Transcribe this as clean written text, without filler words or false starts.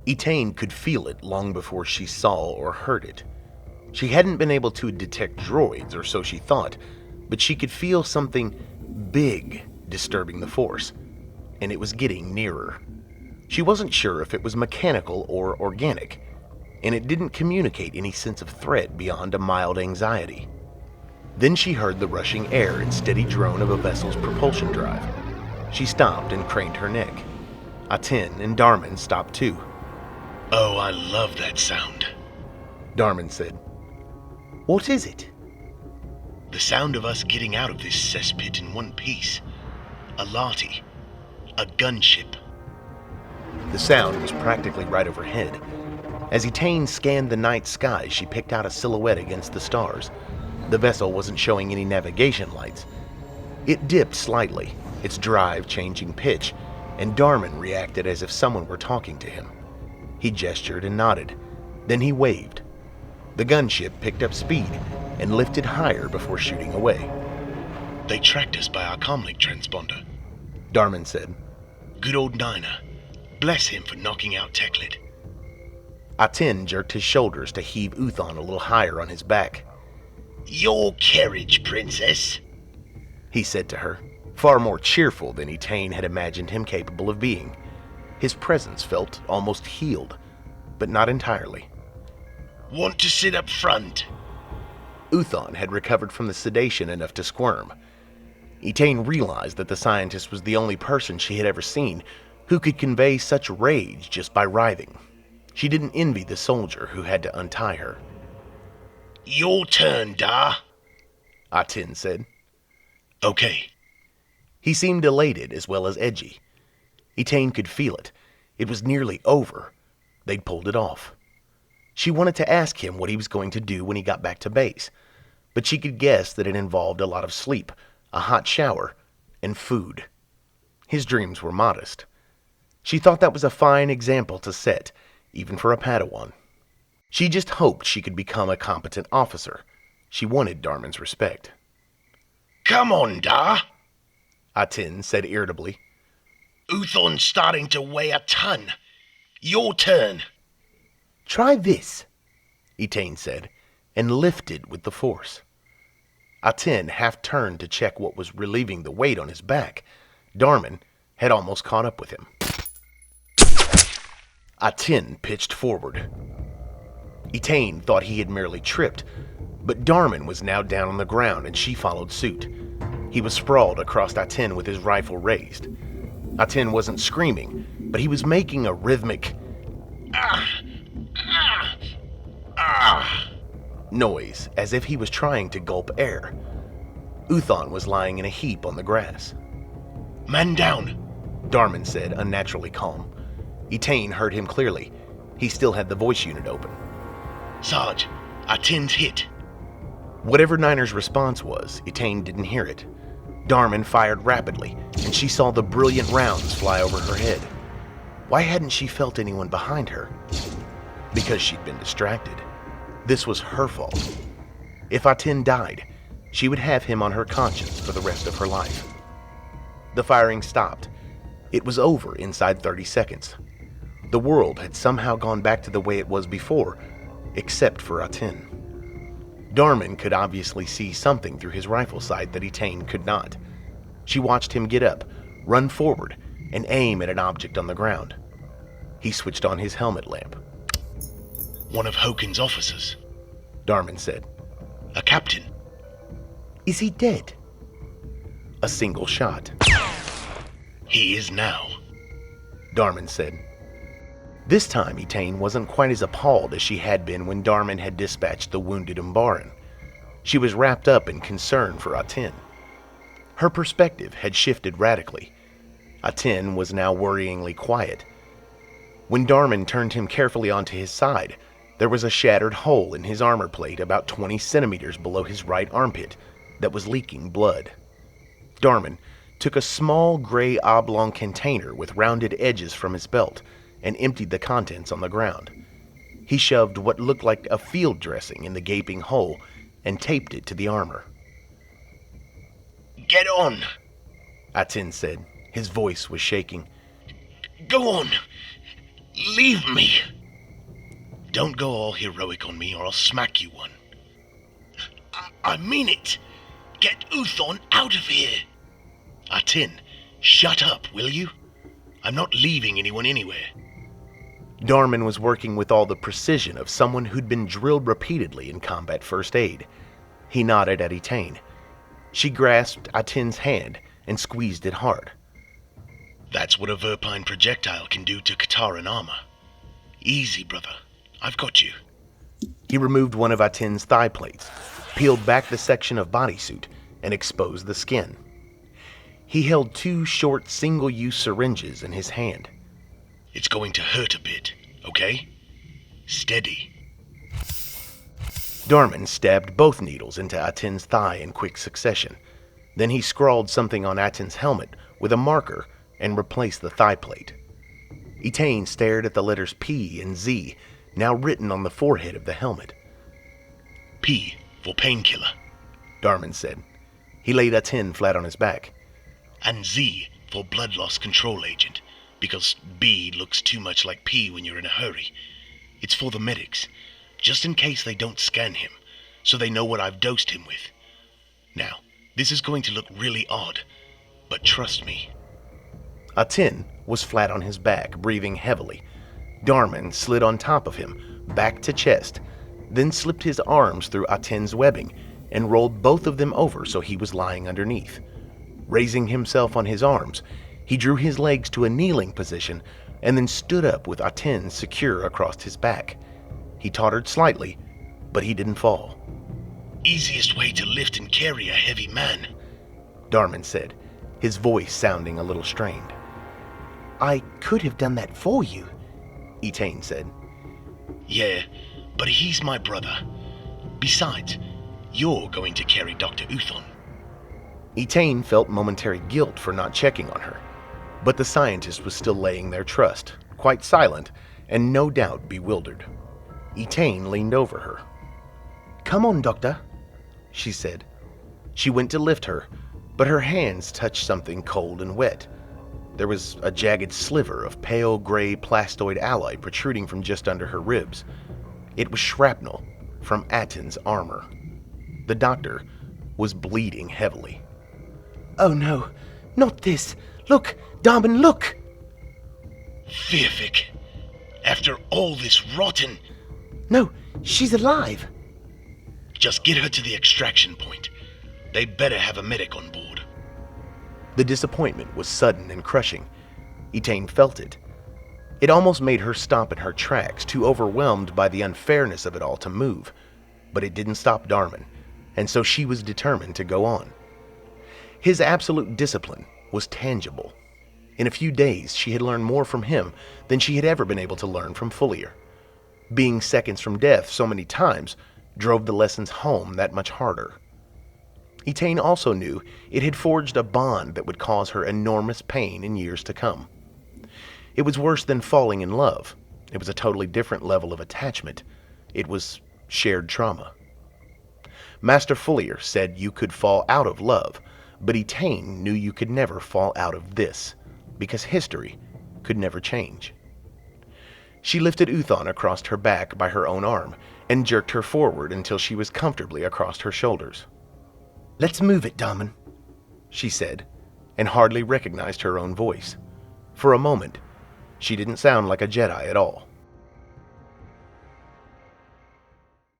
Etain could feel it long before she saw or heard it. She hadn't been able to detect droids, or so she thought, but she could feel something big disturbing the Force, and it was getting nearer. She wasn't sure if it was mechanical or organic, and it didn't communicate any sense of threat beyond a mild anxiety. Then she heard the rushing air and steady drone of a vessel's propulsion drive. She stopped and craned her neck. Aten and Darman stopped too. "Oh, I love that sound," Darman said. "What is it?" "The sound of us getting out of this cesspit in one piece. A Lati. A gunship." The sound was practically right overhead. As Etain scanned the night sky, she picked out a silhouette against the stars. The vessel wasn't showing any navigation lights. It dipped slightly, its drive changing pitch, and Darman reacted as if someone were talking to him. He gestured and nodded. Then he waved. The gunship picked up speed and lifted higher before shooting away. "They tracked us by our comlink transponder," Darman said. "Good old Niner. Bless him for knocking out Teklit." Aten jerked his shoulders to heave Uthon a little higher on his back. "Your carriage, princess," he said to her, far more cheerful than Etain had imagined him capable of being. His presence felt almost healed, but not entirely. "Want to sit up front?" Uthon had recovered from the sedation enough to squirm. Etain realized that the scientist was the only person she had ever seen who could convey such rage just by writhing. She didn't envy the soldier who had to untie her. "Your turn, Da," Aten said. "Okay." He seemed elated as well as edgy. Etain could feel it. It was nearly over. They'd pulled it off. She wanted to ask him what he was going to do when he got back to base, but she could guess that it involved a lot of sleep, a hot shower, and food. His dreams were modest. She thought that was a fine example to set, even for a Padawan. She just hoped she could become a competent officer. She wanted Darman's respect. "Come on, Da," Aten said irritably. "Uthon's starting to weigh a ton. Your turn." "Try this," Etain said, and lifted with the force. Aten half turned to check what was relieving the weight on his back. Darman had almost caught up with him. Aten pitched forward. Etain thought he had merely tripped, but Darman was now down on the ground and she followed suit. He was sprawled across Aten with his rifle raised. Aten wasn't screaming, but he was making a rhythmic noise as if he was trying to gulp air. Uthon was lying in a heap on the grass. "Man down," Darman said, unnaturally calm. Etain heard him clearly. He still had the voice unit open. "Sarge, Aten's hit." Whatever Niner's response was, Etain didn't hear it. Darman fired rapidly, and she saw the brilliant rounds fly over her head. Why hadn't she felt anyone behind her? Because she'd been distracted. This was her fault. If Aten died, she would have him on her conscience for the rest of her life. The firing stopped. It was over inside 30 seconds. The world had somehow gone back to the way it was before, except for Aten. Darman could obviously see something through his rifle sight that Etain could not. She watched him get up, run forward, and aim at an object on the ground. He switched on his helmet lamp. "One of Hokin's officers," Darman said. "A captain." "Is he dead?" "A single shot." "He is now," Darman said. This time Etain wasn't quite as appalled as she had been when Darman had dispatched the wounded Umbaran. She was wrapped up in concern for Aten. Her perspective had shifted radically. Aten was now worryingly quiet. When Darman turned him carefully onto his side, there was a shattered hole in his armor plate about 20 centimeters below his right armpit that was leaking blood. Darman took a small gray oblong container with rounded edges from his belt and emptied the contents on the ground. He shoved what looked like a field dressing in the gaping hole and taped it to the armor. "Get on," Aten said. His voice was shaking. "Go on. Leave me! Don't go all heroic on me or I'll smack you one. I mean it! Get Uthon out of here! Atin, shut up, will you? I'm not leaving anyone anywhere. Darman was working with all the precision of someone who'd been drilled repeatedly in combat first aid. He nodded at Etain. She grasped Atin's hand and squeezed it hard. That's what a Verpine projectile can do to Kataran armor. Easy, brother. I've got you. He removed one of Atin's thigh plates, peeled back the section of bodysuit, and exposed the skin. He held 2 short single-use syringes in his hand. It's going to hurt a bit, okay? Steady. Darman stabbed both needles into Atin's thigh in quick succession. Then he scrawled something on Atin's helmet with a marker and replaced the thigh plate. Etain stared at the letters P and Z, now written on the forehead of the helmet. P for painkiller, Darman said. He laid Atin flat on his back. And Z for blood loss control agent, because B looks too much like P when you're in a hurry. It's for the medics, just in case they don't scan him, so they know what I've dosed him with. Now, this is going to look really odd, but trust me. Atin was flat on his back, breathing heavily. Darman slid on top of him, back to chest, then slipped his arms through Atin's webbing and rolled both of them over so he was lying underneath. Raising himself on his arms, he drew his legs to a kneeling position and then stood up with Atin secure across his back. He tottered slightly, but he didn't fall. Easiest way to lift and carry a heavy man, Darman said, his voice sounding a little strained. I could have done that for you, Etain said. Yeah, but he's my brother. Besides, you're going to carry Dr. Uthon. Etain felt momentary guilt for not checking on her, but the scientist was still laying their trust, quite silent, and no doubt bewildered. Etain leaned over her. Come on, Doctor, she said. She went to lift her, but her hands touched something cold and wet. There was a jagged sliver of pale gray plastoid alloy protruding from just under her ribs. It was shrapnel from Atin's armor. The doctor was bleeding heavily. Oh no, not this. Look, Darman, look! Fearfic, after all this rotten... No, she's alive. Just get her to the extraction point. They better have a medic on board. The disappointment was sudden and crushing. Etain felt it. It almost made her stop in her tracks, too overwhelmed by the unfairness of it all to move. But it didn't stop Darman, and so she was determined to go on. His absolute discipline was tangible. In a few days, she had learned more from him than she had ever been able to learn from Fullier. Being seconds from death so many times drove the lessons home that much harder. Etain also knew it had forged a bond that would cause her enormous pain in years to come. It was worse than falling in love. It was a totally different level of attachment. It was shared trauma. Master Fullier said you could fall out of love, but Etain knew you could never fall out of this, because history could never change. She lifted Uthon across her back by her own arm and jerked her forward until she was comfortably across her shoulders. Let's move it, Darman, she said, and hardly recognized her own voice. For a moment, she didn't sound like a Jedi at all.